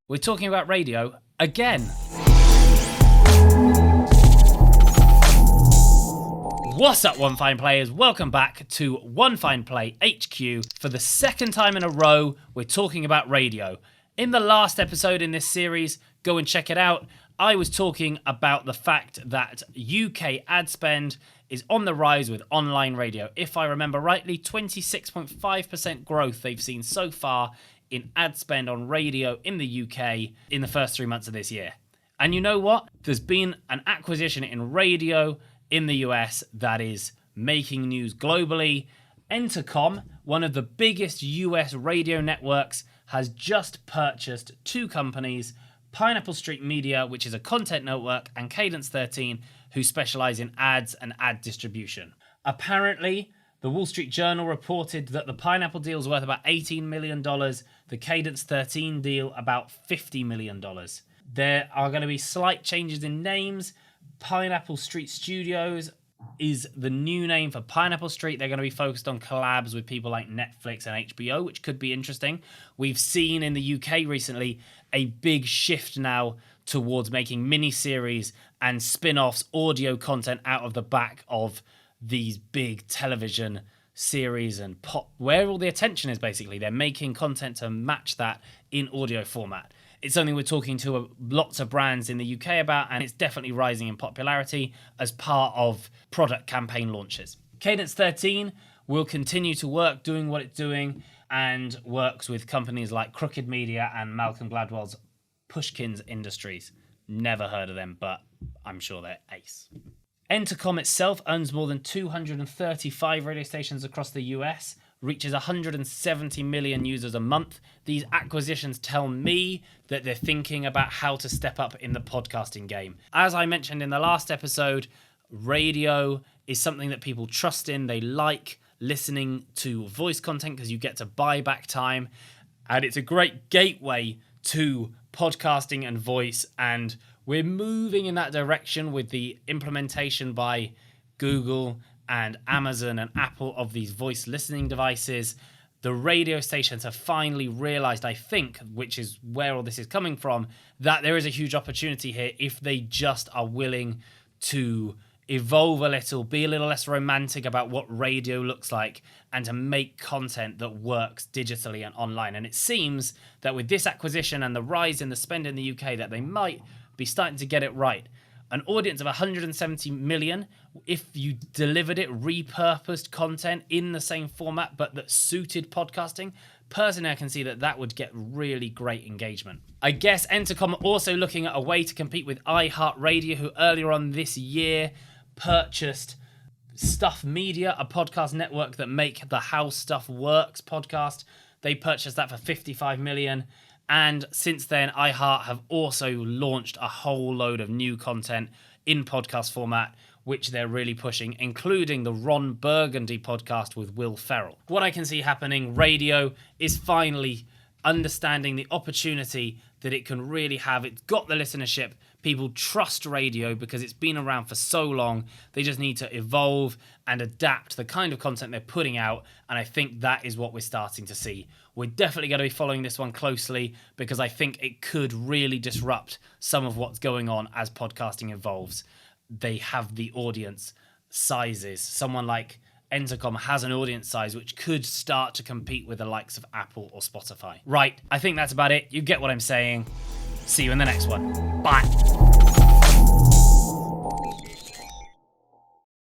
We're talking about radio again. What's up, One Fine Players? Welcome back to One Fine Play HQ. For the second time in a row, we're talking about radio. In the last episode in this series, go and check it out, I was talking about the fact that UK ad spend is on the rise with online radio. If I remember rightly, 26.5% growth they've seen so far in ad spend on radio in the UK in the first 3 months of this year. And you know what? There's been an acquisition in radio in the US that is making news globally. Entercom, one of the biggest US radio networks, has just purchased two companies, Pineapple Street Media, which is a content network, and Cadence 13, who specialize in ads and ad distribution. Apparently, the Wall Street Journal reported that the Pineapple deal is worth about $18 million, the Cadence 13 deal about $50 million. There are going to be slight changes in names. Pineapple Street Studios is the new name for Pineapple Street. They're going to be focused on collabs with people like Netflix and HBO, which could be interesting. We've seen in the UK recently a big shift now towards making mini-series and spin-offs, audio content out of the back of these big television series and pop, where all the attention is basically. They're making content to match that in audio format. It's something we're talking to lots of brands in the UK about, and it's definitely rising in popularity as part of product campaign launches. Cadence 13 will continue to work doing what it's doing and works with companies like Crooked Media and Malcolm Gladwell's Pushkin's Industries. Never heard of them, but I'm sure they're ace. Entercom itself owns more than 235 radio stations across the US, reaches 170 million users a month. These acquisitions tell me that they're thinking about how to step up in the podcasting game. As I mentioned in the last episode, radio is something that people trust in. They like listening to voice content because you get to buy back time, and it's a great gateway to podcasting and voice, and we're moving in that direction with the implementation by Google and Amazon and Apple of these voice listening devices. The radio stations have finally realized, I think, which is where all this is coming from, that there is a huge opportunity here if they just are willing to evolve a little, be a little less romantic about what radio looks like, and to make content that works digitally and online. And it seems that with this acquisition and the rise in the spend in the UK, that they might be starting to get it right. An audience of 170 million, if you delivered it, repurposed content in the same format, but that suited podcasting, personally, I can see that that would get really great engagement. I guess Entercom are also looking at a way to compete with iHeartMedia, who earlier on this year purchased Stuff Media, a podcast network that make the HowStuffWorks podcast. They purchased that for $55 million. And since then, iHeart have also launched a whole load of new content in podcast format, which they're really pushing, including the Ron Burgundy podcast with Will Ferrell. What I can see happening, radio is finally understanding the opportunity that it can really have. It's got the listenership. People trust radio because it's been around for so long. They just need to evolve and adapt the kind of content they're putting out. And I think that is what we're starting to see. We're definitely going to be following this one closely because I think it could really disrupt some of what's going on as podcasting evolves. They have the audience sizes. Someone like Entercom has an audience size which could start to compete with the likes of Apple or Spotify. Right, I think that's about it. You get what I'm saying. See you in the next one. Bye.